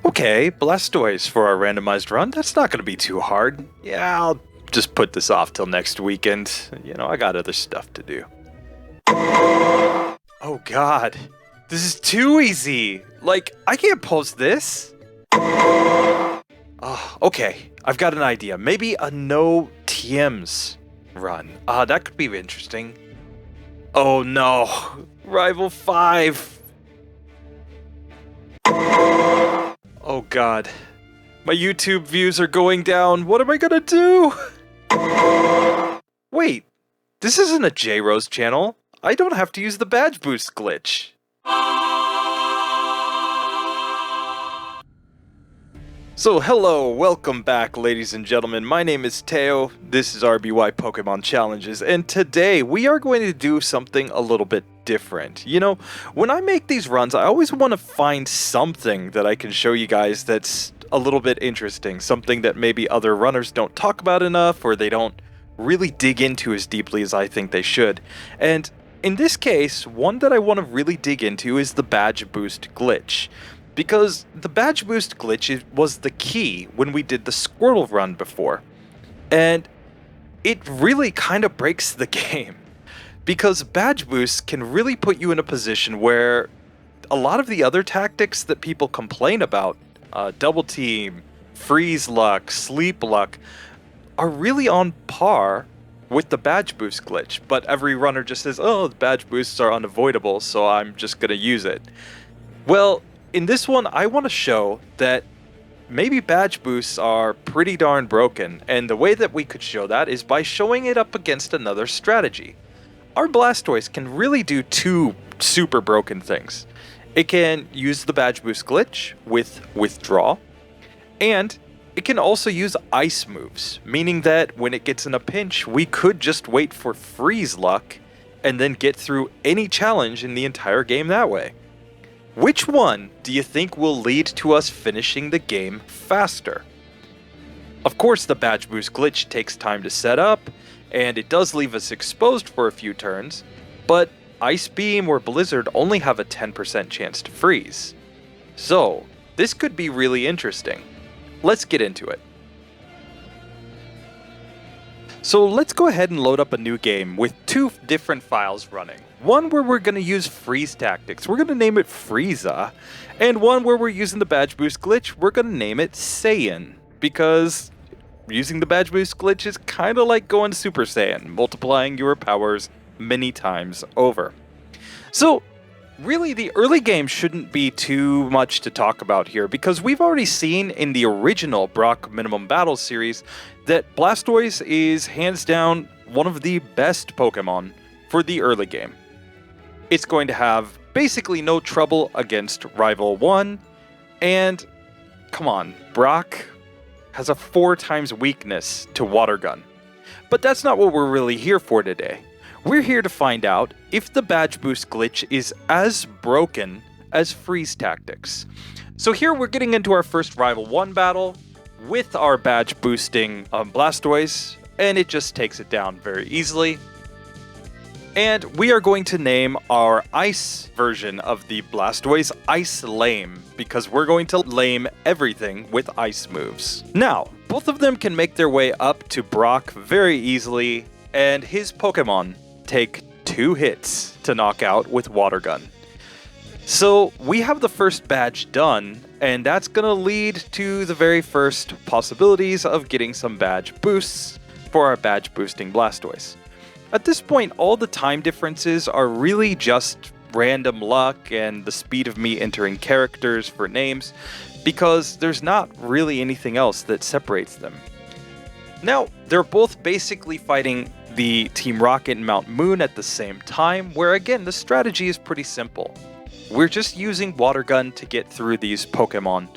Okay, Blastoise for our randomized run. That's not going to be too hard. Yeah, I'll just put this off till next weekend. I got other stuff to do. Oh god, this is too easy. I can't post this. Okay, I've got an idea. Maybe a no TMs run. That could be interesting. Oh no, Rival 5. Oh god, my YouTube views are going down. What am I gonna do? Wait, this isn't a J-Rose channel. I don't have to use the badge boost glitch. So hello, welcome back ladies and gentlemen, my name is Teo, this is RBY Pokemon Challenges, and today we are going to do something a little bit different. When I make these runs, I always want to find something that I can show you guys that's a little bit interesting, something that maybe other runners don't talk about enough, or they don't really dig into as deeply as I think they should. And in this case, one that I want to really dig into is the badge boost glitch. Because the badge boost glitch was the key when we did the Squirtle run before. And it really kind of breaks the game. Because badge boosts can really put you in a position where a lot of the other tactics that people complain about, double team, freeze luck, sleep luck, are really on par with the badge boost glitch. But every runner just says, oh, the badge boosts are unavoidable, so I'm just going to use it. Well, in this one, I want to show that maybe badge boosts are pretty darn broken, and the way that we could show that is by showing it up against another strategy. Our Blastoise can really do two super broken things. It can use the badge boost glitch with withdraw, and it can also use ice moves, meaning that when it gets in a pinch, we could just wait for freeze luck and then get through any challenge in the entire game that way. Which one do you think will lead to us finishing the game faster? Of course, the badge boost glitch takes time to set up, and it does leave us exposed for a few turns, but Ice Beam or Blizzard only have a 10% chance to freeze. So, this could be really interesting. Let's get into it. So let's go ahead and load up a new game with two different files running. One where we're going to use freeze tactics, we're going to name it Frieza, and one where we're using the badge boost glitch, we're going to name it Saiyan, because using the badge boost glitch is kind of like going Super Saiyan, multiplying your powers many times over. So really, the early game shouldn't be too much to talk about here, because we've already seen in the original Brock Minimum Battle series that Blastoise is hands down one of the best Pokemon for the early game. It's going to have basically no trouble against Rival 1, and come on, Brock has a 4 times weakness to Water Gun. But that's not what we're really here for today. We're here to find out if the badge boost glitch is as broken as freeze tactics. So here we're getting into our first Rival 1 battle with our badge boosting Blastoise, and it just takes it down very easily. And we are going to name our ice version of the Blastoise Ice Lame, because we're going to lame everything with ice moves. Now, both of them can make their way up to Brock very easily, and his Pokemon take 2 hits to knock out with Water Gun. So we have the first badge done, and that's going to lead to the very first possibilities of getting some badge boosts for our badge boosting Blastoise. At this point, all the time differences are really just random luck and the speed of me entering characters for names, because there's not really anything else that separates them. Now, they're both basically fighting the Team Rocket and Mount Moon at the same time, where again, the strategy is pretty simple. We're just using Water Gun to get through these Pokemon.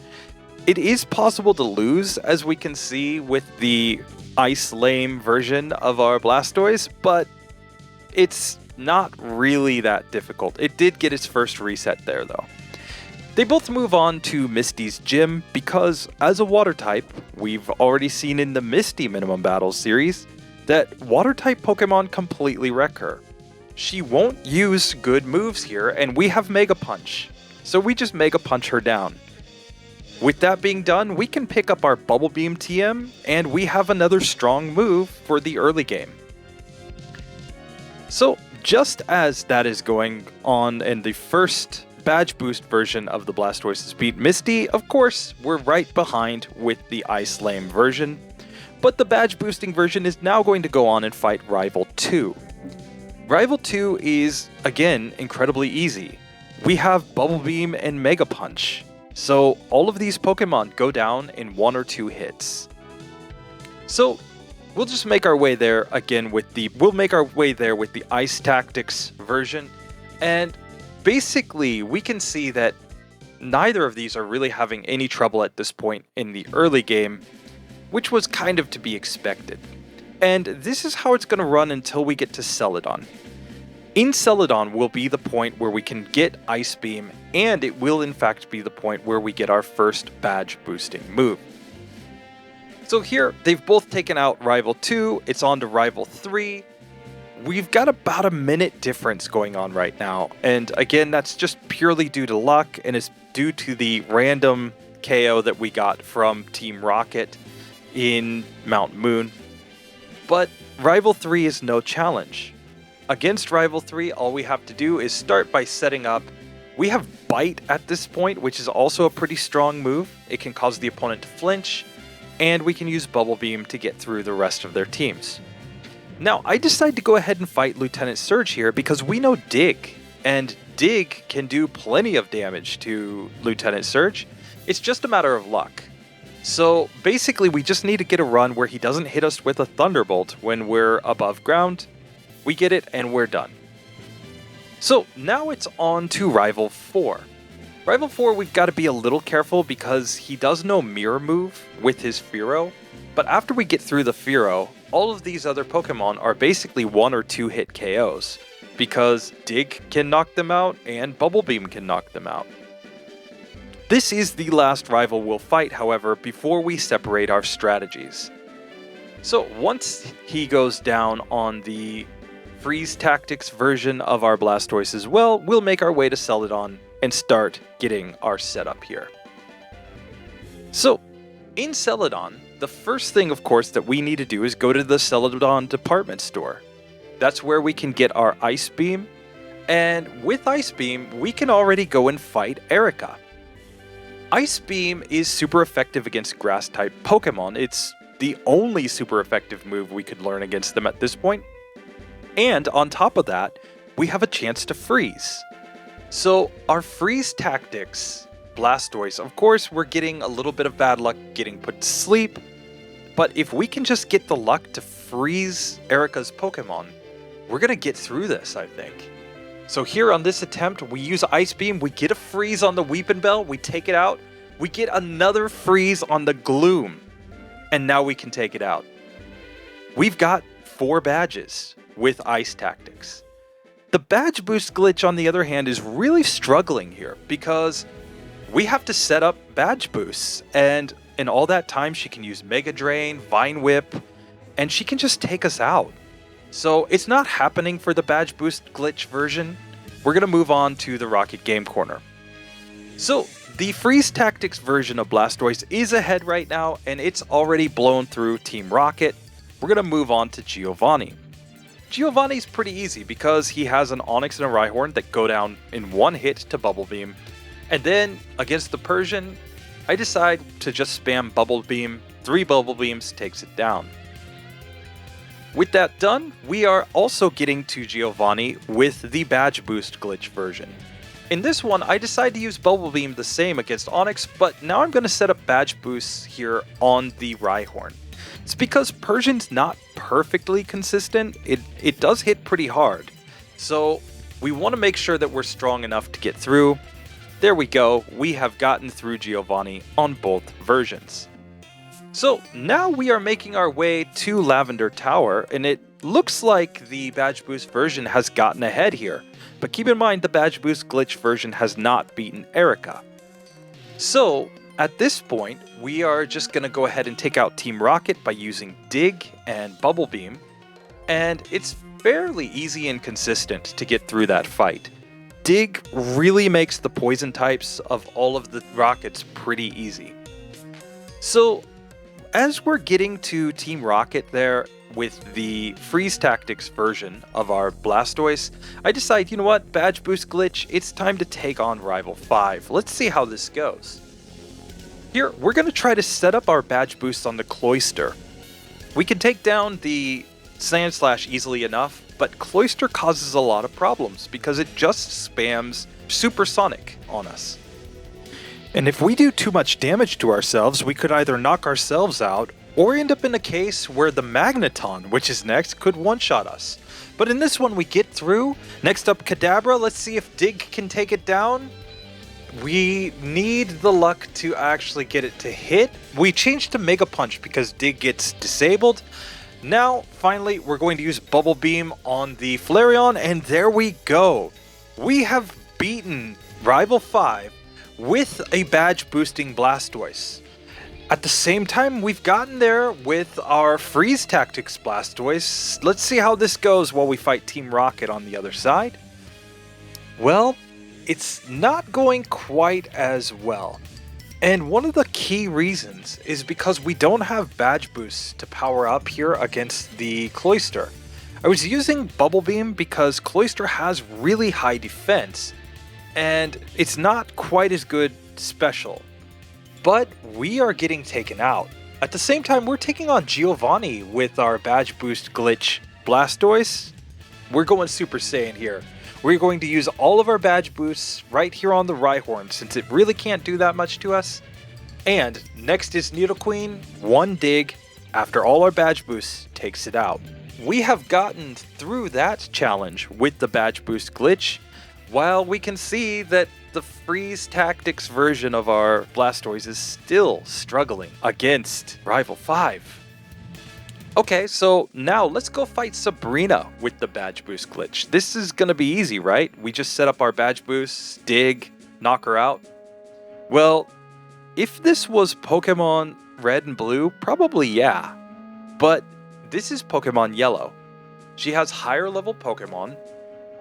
It is possible to lose, as we can see with the Ice Lame version of our Blastoise, but it's not really that difficult. It did get its first reset there, though. They both move on to Misty's gym because, as a water type, we've already seen in the Misty Minimum Battle series that water-type Pokemon completely wreck her. She won't use good moves here, and we have Mega Punch, so we just Mega Punch her down. With that being done, we can pick up our Bubble Beam TM, and we have another strong move for the early game. So, just as that is going on in the first badge boost version of the Blastoise's beat Misty, of course, we're right behind with the Ice Lame version. But the badge boosting version is now going to go on and fight Rival 2. Rival 2 is, again, incredibly easy. We have Bubble Beam and Mega Punch. So all of these Pokemon go down in 1 or 2 hits. So we'll just make our way there again with the Ice Tactics version. And basically we can see that neither of these are really having any trouble at this point in the early game, which was kind of to be expected. And this is how it's going to run until we get to Celadon. In Celadon will be the point where we can get Ice Beam, and it will in fact be the point where we get our first badge boosting move. So here, they've both taken out Rival 2, it's on to Rival 3. We've got about a minute difference going on right now, and again, that's just purely due to luck, and it's due to the random KO that we got from Team Rocket in Mount Moon. But Rival 3 is no challenge. Against Rival 3, all we have to do is start by setting up. We have Bite at this point, which is also a pretty strong move. It can cause the opponent to flinch, and we can use Bubble Beam to get through the rest of their teams. Now, I decide to go ahead and fight Lieutenant Surge here because we know Dig, and Dig can do plenty of damage to Lieutenant Surge. It's just a matter of luck. So basically, we just need to get a run where he doesn't hit us with a Thunderbolt when we're above ground. We get it, and we're done. So now it's on to Rival 4. Rival 4, we've got to be a little careful because he does no Mirror move with his Fearow, but after we get through the Fearow, all of these other Pokemon are basically 1 or 2 hit KOs, because Dig can knock them out and Bubble Beam can knock them out. This is the last rival we'll fight, however, before we separate our strategies. So once he goes down on the Freeze Tactics version of our Blastoise as well, we'll make our way to Celadon and start getting our setup here. So, in Celadon, the first thing, of course, that we need to do is go to the Celadon department store. That's where we can get our Ice Beam, and with Ice Beam, we can already go and fight Erica. Ice Beam is super effective against Grass-type Pokemon. It's the only super effective move we could learn against them at this point. And on top of that, we have a chance to freeze. So our Freeze Tactics Blastoise, of course, we're getting a little bit of bad luck getting put to sleep, but if we can just get the luck to freeze Erica's Pokemon, we're going to get through this, I think. So here on this attempt, we use Ice Beam, we get a freeze on the Weepinbell, we take it out, we get another freeze on the Gloom, and now we can take it out. We've got 4 badges with Ice Tactics. The badge boost glitch, on the other hand, is really struggling here because we have to set up badge boosts, and in all that time she can use Mega Drain, Vine Whip, and she can just take us out. So it's not happening for the badge boost glitch version. We're going to move on to the Rocket Game Corner. So the Freeze Tactics version of Blastoise is ahead right now, and it's already blown through Team Rocket. We're going to move on to Giovanni. Giovanni's pretty easy because he has an Onix and a Rhyhorn that go down in 1 hit to Bubble Beam. And then, against the Persian, I decide to just spam Bubble Beam. 3 Bubble Beams takes it down. With that done, we are also getting to Giovanni with the Badge Boost glitch version. In this one, I decide to use Bubble Beam the same against Onix, but now I'm going to set up Badge Boosts here on the Rhyhorn. It's because Persian's not perfectly consistent. It does hit pretty hard. So we want to make sure that we're strong enough to get through. There we go. We have gotten through Giovanni on both versions. So now we are making our way to Lavender Tower, and it looks like the Badge Boost version has gotten ahead here. But keep in mind the Badge Boost glitch version has not beaten Erica. So at this point, we are just going to go ahead and take out Team Rocket by using Dig and Bubble Beam, and it's fairly easy and consistent to get through that fight. Dig really makes the poison types of all of the rockets pretty easy. So as we're getting to Team Rocket there with the Freeze Tactics version of our Blastoise, I decide, you know what, Badge Boost Glitch, it's time to take on Rival 5. Let's see how this goes. Here, we're going to try to set up our Badge Boosts on the Cloyster. We can take down the Sandslash easily enough, but Cloyster causes a lot of problems because it just spams Supersonic on us. And if we do too much damage to ourselves, we could either knock ourselves out or end up in a case where the Magneton, which is next, could one-shot us. But in this one, we get through. Next up, Kadabra. Let's see if Dig can take it down. We need the luck to actually get it to hit. We changed to Mega Punch because Dig gets disabled. Now, finally, we're going to use Bubble Beam on the Flareon, and there we go. We have beaten Rival 5 with a badge-boosting Blastoise. At the same time, we've gotten there with our Freeze Tactics Blastoise. Let's see how this goes while we fight Team Rocket on the other side. Well, it's not going quite as well. And one of the key reasons is because we don't have badge boosts to power up here against the Cloyster. I was using Bubble Beam because Cloyster has really high defense, and it's not quite as good special. But we are getting taken out. At the same time, we're taking on Giovanni with our badge boost glitch Blastoise. We're going Super Saiyan here. We're going to use all of our badge boosts right here on the Rhyhorn since it really can't do that much to us. And next is Nidoqueen. One dig after all our badge boosts takes it out. We have gotten through that challenge with the badge boost glitch, while we can see that the Freeze Tactics version of our Blastoise is still struggling against Rival 5. Okay, so now let's go fight Sabrina with the badge boost glitch. This is going to be easy, right? We just set up our badge boosts, dig, knock her out. Well, if this was Pokemon Red and Blue, probably yeah. But this is Pokemon Yellow. She has higher level Pokemon,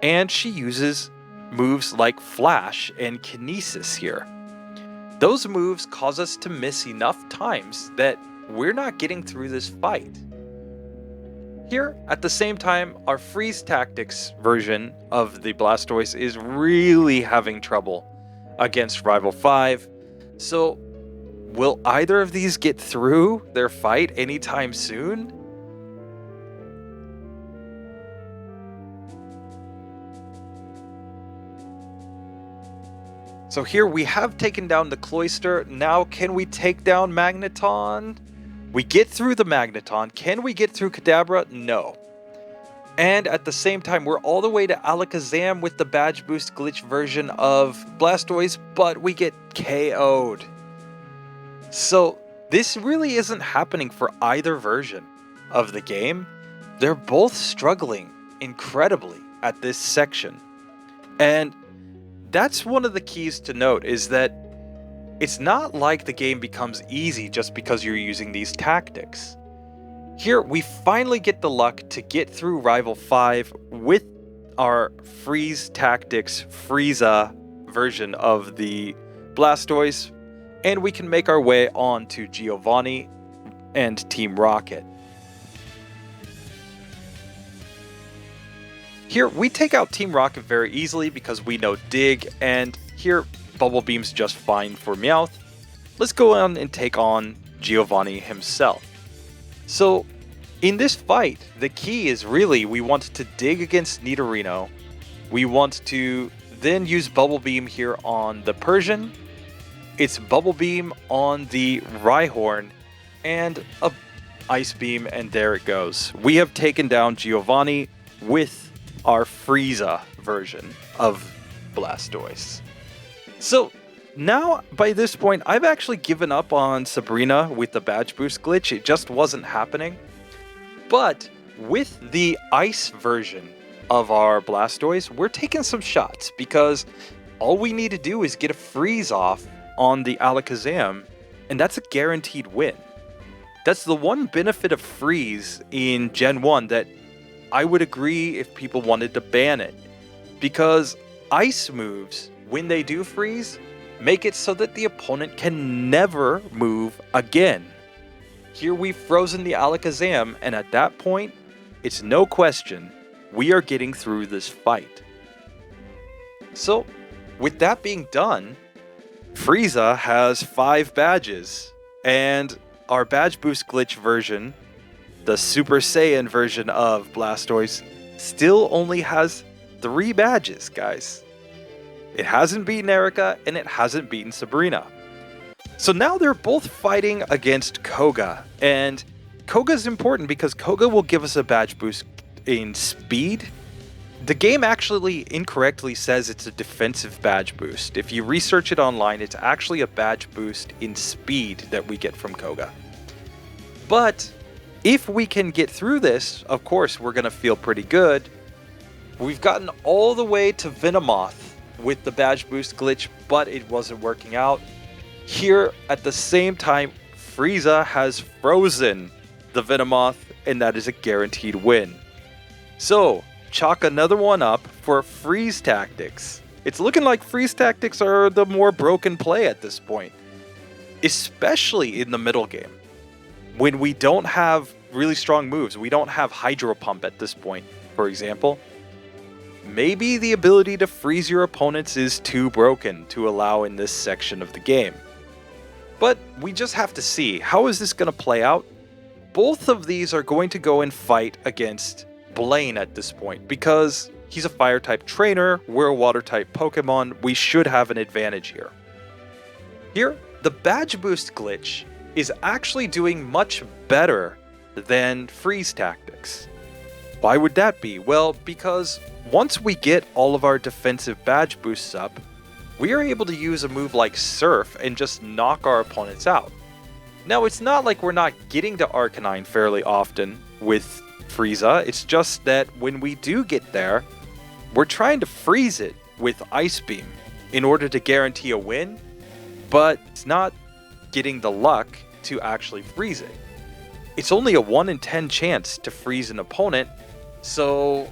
and she uses moves like Flash and Kinesis here. Those moves cause us to miss enough times that we're not getting through this fight. Here, at the same time, our Freeze Tactics version of the Blastoise is really having trouble against Rival 5. So, will either of these get through their fight anytime soon? So here we have taken down the Cloyster. Now can we take down Magneton? We get through the Magneton. Can we get through Kadabra? No. And at the same time, we're all the way to Alakazam with the badge boost glitch version of Blastoise, but we get KO'd. So this really isn't happening for either version of the game. They're both struggling incredibly at this section. And that's one of the keys to note, is that it's not like the game becomes easy just because you're using these tactics. Here, we finally get the luck to get through Rival 5 with our Freeze Tactics Frieza version of the Blastoise, and we can make our way on to Giovanni and Team Rocket. Here, we take out Team Rocket very easily because we know Dig, and here, Bubble Beam's just fine for Meowth. Let's go on and take on Giovanni himself. So, in this fight, the key is really we want to dig against Nidorino. We want to then use Bubble Beam here on the Persian. It's Bubble Beam on the Rhyhorn, and a Ice Beam, and there it goes. We have taken down Giovanni with our Frieza version of Blastoise. So now, by this point, I've actually given up on Sabrina with the badge boost glitch. It just wasn't happening. But with the ice version of our Blastoise, we're taking some shots because all we need to do is get a freeze off on the Alakazam, and that's a guaranteed win. That's the one benefit of freeze in Gen 1 that I would agree if people wanted to ban it, because ice moves, when they do freeze, make it so that the opponent can never move again. Here we've frozen the Alakazam, and at that point, it's no question, we are getting through this fight. So, with that being done, Frieza has 5 badges, and our badge boost glitch version, the Super Saiyan version of Blastoise, still only has 3 badges, guys. It hasn't beaten Erika, and it hasn't beaten Sabrina. So now they're both fighting against Koga, and Koga's important because Koga will give us a badge boost in speed. The game actually incorrectly says it's a defensive badge boost. If you research it online, it's actually a badge boost in speed that we get from Koga. But if we can get through this, of course, we're going to feel pretty good. We've gotten all the way to Venomoth with the badge boost glitch, but it wasn't working out. Here, at the same time, Frieza has frozen the Venomoth, and that is a guaranteed win. So, chalk another one up for freeze tactics. It's looking like freeze tactics are the more broken play at this point, especially in the middle game. When we don't have really strong moves, we don't have Hydro Pump at this point, for example, maybe the ability to freeze your opponents is too broken to allow in this section of the game. But we just have to see, how is this going to play out? Both of these are going to go and fight against Blaine at this point, because he's a fire-type trainer, we're a water-type Pokemon, we should have an advantage here. Here, the badge boost glitch is actually doing much better than freeze tactics. Why would that be? Well, because once we get all of our defensive badge boosts up, we are able to use a move like Surf and just knock our opponents out. Now, it's not like we're not getting to Arcanine fairly often with Frieza, it's just that when we do get there, we're trying to freeze it with Ice Beam in order to guarantee a win, but it's not getting the luck to actually freeze it. It's only a 1 in 10 chance to freeze an opponent, so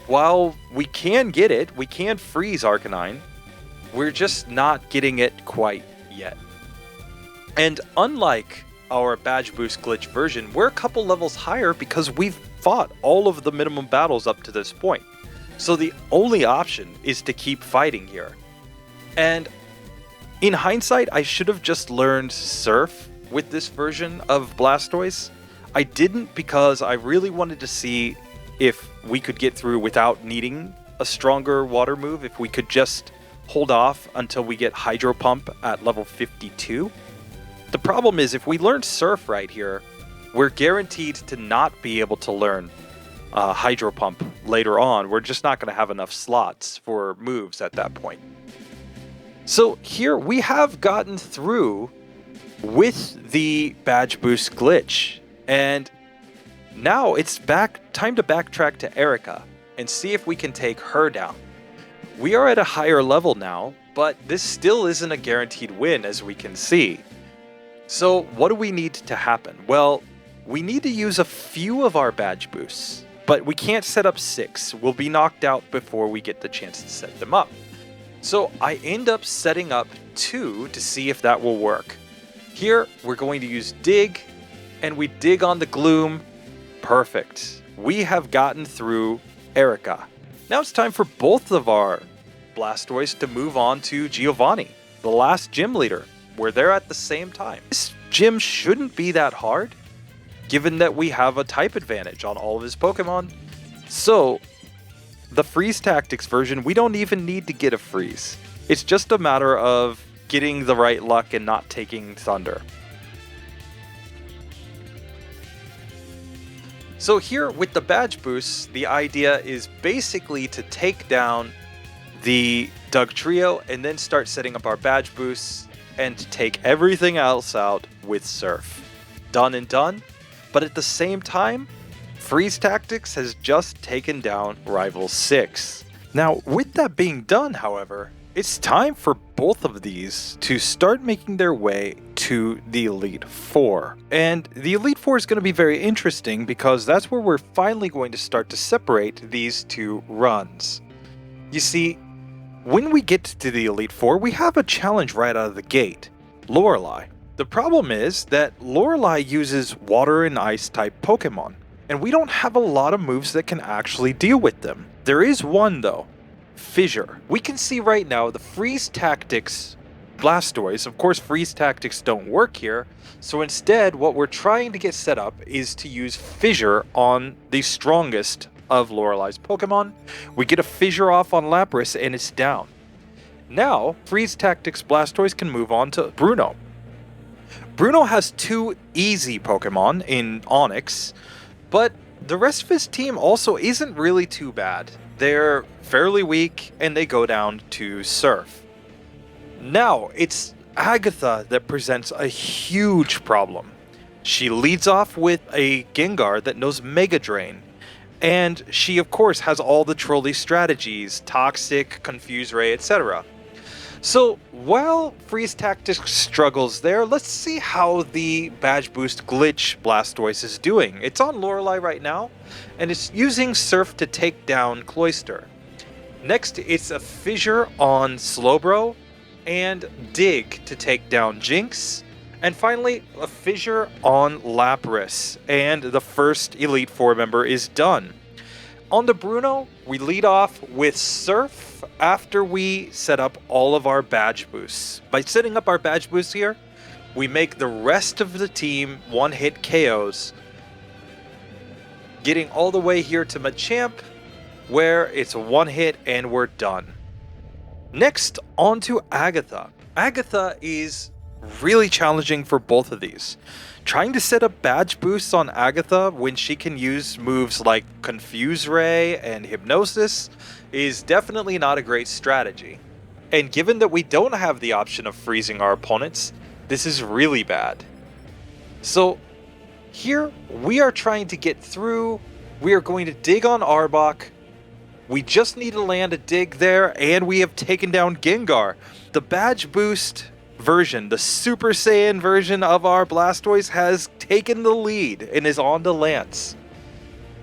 while we can get it, we can freeze Arcanine, we're just not getting it quite yet. And unlike our badge boost glitch version, we're a couple levels higher because we've fought all of the minimum battles up to this point. So the only option is to keep fighting here. And in hindsight, I should have just learned Surf with this version of Blastoise. I didn't because I really wanted to see if we could get through without needing a stronger water move, if we could just hold off until we get Hydro Pump at level 52. The problem is, if we learn Surf right here, we're guaranteed to not be able to learn Hydro Pump later on. We're just not going to have enough slots for moves at that point. So here we have gotten through with the badge boost glitch, and now it's time to backtrack to Erika and see if we can take her down. We are at a higher level now, but this still isn't a guaranteed win, as we can see. So what do we need to happen? Well, we need to use a few of our badge boosts, but we can't set up 6. We'll be knocked out before we get the chance to set them up. So I end up setting up 2 to see if that will work. Here, we're going to use Dig, and we dig on the Gloom. Perfect. We have gotten through Erika. Now it's time for both of our Blastoise to move on to Giovanni, the last gym leader. We're there at the same time. This gym shouldn't be that hard, given that we have a type advantage on all of his Pokemon. So, the freeze tactics version, we don't even need to get a freeze. It's just a matter of getting the right luck and not taking Thunder. So here, with the badge boosts, the idea is basically to take down the Doug Trio and then start setting up our badge boosts and to take everything else out with Surf. Done and done, but at the same time, Freeze Tactics has just taken down Rival 6. Now, with that being done, however, it's time for both of these to start making their way to the Elite Four. And the Elite Four is going to be very interesting because that's where we're finally going to start to separate these two runs. You see, When we get to the Elite Four, we have a challenge right out of the gate. Lorelei. The problem is that Lorelei uses water and ice type Pokemon, and we don't have a lot of moves that can actually deal with them. There is one though, Fissure. We can see right now the Freeze Tactics Blastoise. Of course, Freeze Tactics don't work here, so instead what we're trying to get set up is to use Fissure on the strongest of Lorelei's Pokemon. We get a Fissure off on Lapras and it's down. Now, Freeze Tactics Blastoise can move on to Bruno. Bruno has 2 easy Pokemon in Onix, but the rest of his team also isn't really too bad. They're fairly weak and they go down to Surf. Now, it's Agatha that presents a huge problem. She leads off with a Gengar that knows Mega Drain, and she of course has all the trolley strategies, Toxic, Confuse Ray, etc. So while Freeze Tactics struggles there, let's see how the Badge Boost Glitch Blastoise is doing. It's on Lorelei right now, and it's using Surf to take down Cloyster. Next, it's a Fissure on Slowbro, and Dig to take down Jinx, and finally a Fissure on Lapras, and the first Elite Four member is done. On the Bruno, we lead off with Surf after we set up all of our badge boosts. By setting up our badge boosts here, we make the rest of the team one-hit KOs, getting all the way here to Machamp, where it's a one-hit and we're done. Next, on to Agatha. Agatha is really challenging for both of these. Trying to set up badge boosts on Agatha when she can use moves like Confuse Ray and Hypnosis is definitely not a great strategy. And given that we don't have the option of freezing our opponents, this is really bad. So here we are trying to get through. We are going to dig on Arbok. We just need to land a dig there, and we have taken down Gengar. The badge boost version, the Super Saiyan version of our Blastoise, has taken the lead and is on to Lance.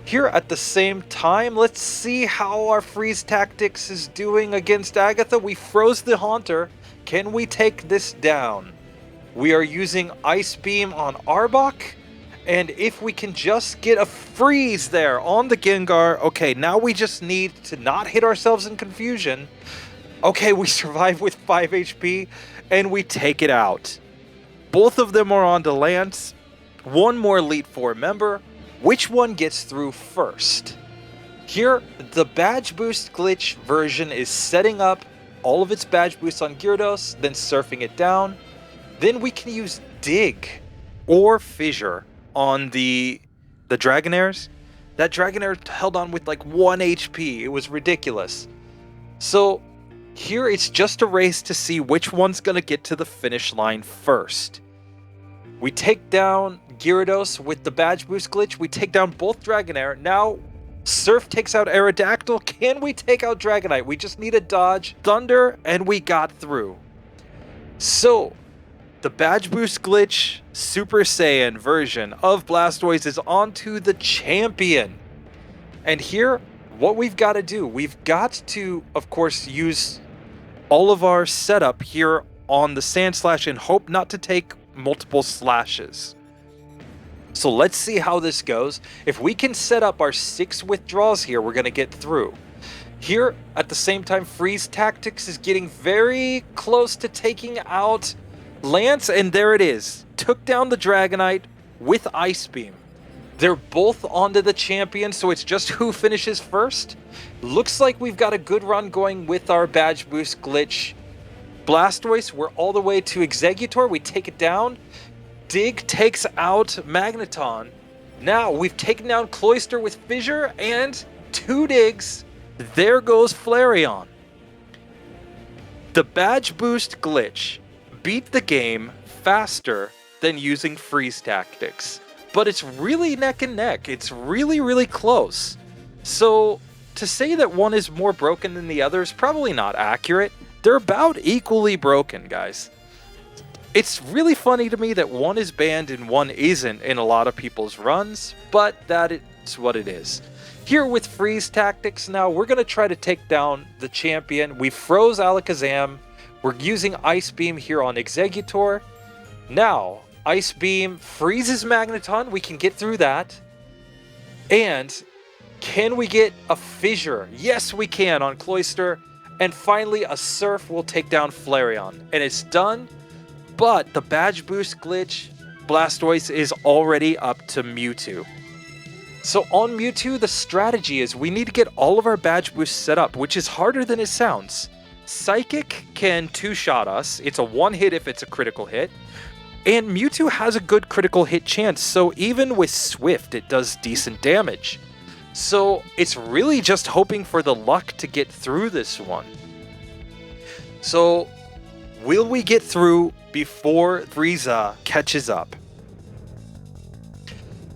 Here at the same time, let's see how our Freeze Tactics is doing against Agatha. We froze the Haunter. Can we take this down? We are using Ice Beam on Arbok. And if we can just get a freeze there on the Gengar, okay, now we just need to not hit ourselves in confusion. Okay, we survive with 5 HP, and we take it out. Both of them are on to Lance. One more Elite Four member. Which one gets through first? Here, the Badge Boost Glitch version is setting up all of its Badge Boosts on Gyarados, then surfing it down. Then we can use Dig or Fissure on the Dragonairs. That Dragonair held on with like 1 HP. It was ridiculous. So here it's just a race to see which one's going to get to the finish line first. We take down Gyarados with the Badge Boost Glitch. We take down both Dragonair. Now Surf takes out Aerodactyl. Can we take out Dragonite? We just need a dodge, Thunder, and we got through. So the Badge Boost Glitch Super Saiyan version of Blastoise is onto the champion. And here, what we've got to do, we've got to, of course, use all of our setup here on the Sand Slash and hope not to take multiple slashes. So let's see how this goes. If we can set up our 6 withdrawals here, we're going to get through. Here, at the same time, Freeze Tactics is getting very close to taking out Lance, and there it is. Took down the Dragonite with Ice Beam. They're both onto the champion, so it's just who finishes first. Looks like we've got a good run going with our Badge Boost Glitch Blastoise. We're all the way to Exeggutor. We take it down. Dig takes out Magneton. Now we've taken down Cloyster with Fissure and 2 digs. There goes Flareon. The Badge Boost Glitch beat the game faster than using Freeze Tactics. But it's really neck and neck. It's really, really close. So to say that one is more broken than the other is probably not accurate. They're about equally broken, guys. It's really funny to me that one is banned and one isn't in a lot of people's runs, but that is what it is. Here with freeze tactics now, we're going to try to take down the champion. We froze Alakazam. We're using Ice Beam here on Exeggutor. Now, Ice Beam freezes Magneton. We can get through that. And can we get a Fissure? Yes, we can on Cloyster. And finally, a Surf will take down Flareon. And it's done. But the badge boost glitch, Blastoise is already up to Mewtwo. So on Mewtwo, the strategy is we need to get all of our badge boosts set up, which is harder than it sounds. Psychic can two-shot us. It's a one-hit if it's a critical hit. And Mewtwo has a good critical hit chance, so even with Swift, it does decent damage. So it's really just hoping for the luck to get through this one. So will we get through before Frieza catches up?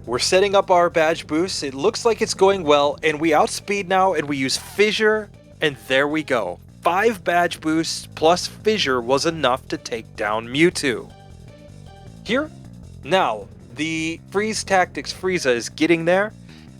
We're setting up our badge boosts. It looks like it's going well, and we outspeed now, and we use Fissure, and there we go. 5 badge boosts plus Fissure was enough to take down Mewtwo. Here, now, the Freeze Tactics Frieza is getting there,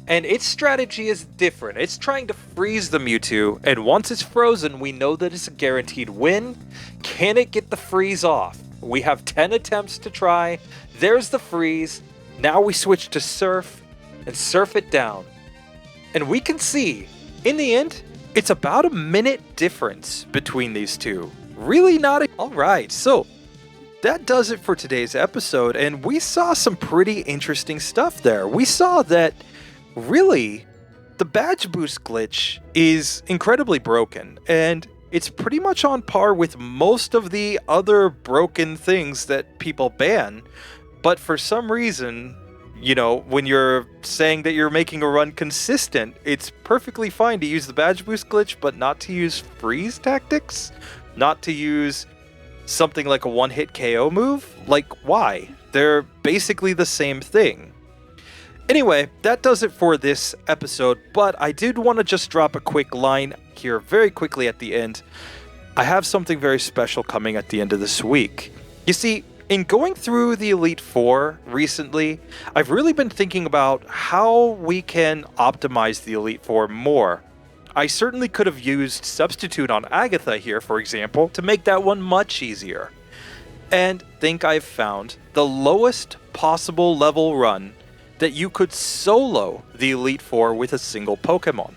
and its strategy is different. It's trying to freeze the Mewtwo, and once it's frozen, we know that it's a guaranteed win. Can it get the freeze off? We have 10 attempts to try. There's the freeze. Now we switch to Surf and surf it down. And we can see, in the end, it's about a minute difference between these two. Really not Alright, so that does it for today's episode, and we saw some pretty interesting stuff there. We saw that, really, the badge boost glitch is incredibly broken, and it's pretty much on par with most of the other broken things that people ban. But for some reason, you know, when you're saying that you're making a run consistent, it's perfectly fine to use the badge boost glitch, but not to use freeze tactics? Not to use something like a one-hit KO move? Like, why? They're basically the same thing. Anyway, that does it for this episode, but I did want to just drop a quick line here very quickly at the end. I have something very special coming at the end of this week. You see, in going through the Elite Four recently, I've really been thinking about how we can optimize the Elite Four more. I certainly could have used Substitute on Agatha here, for example, to make that one much easier. And think I've found the lowest possible level run that you could solo the Elite Four with a single Pokemon.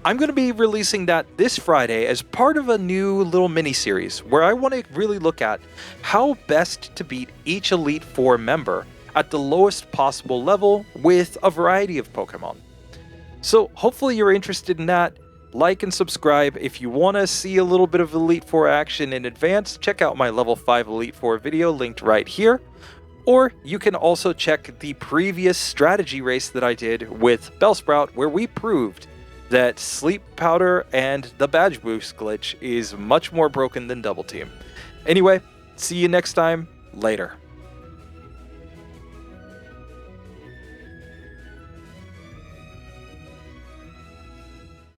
I'm going to be releasing that this Friday as part of a new little mini-series where I want to really look at how best to beat each Elite Four member at the lowest possible level with a variety of Pokemon. So hopefully you're interested in that. Like and subscribe. If you want to see a little bit of Elite Four action in advance, check out my Level 5 Elite Four video linked right here. Or you can also check the previous strategy race that I did with Bellsprout, where we proved that Sleep Powder and the Badge Boost glitch is much more broken than Double Team. Anyway, see you next time. Later.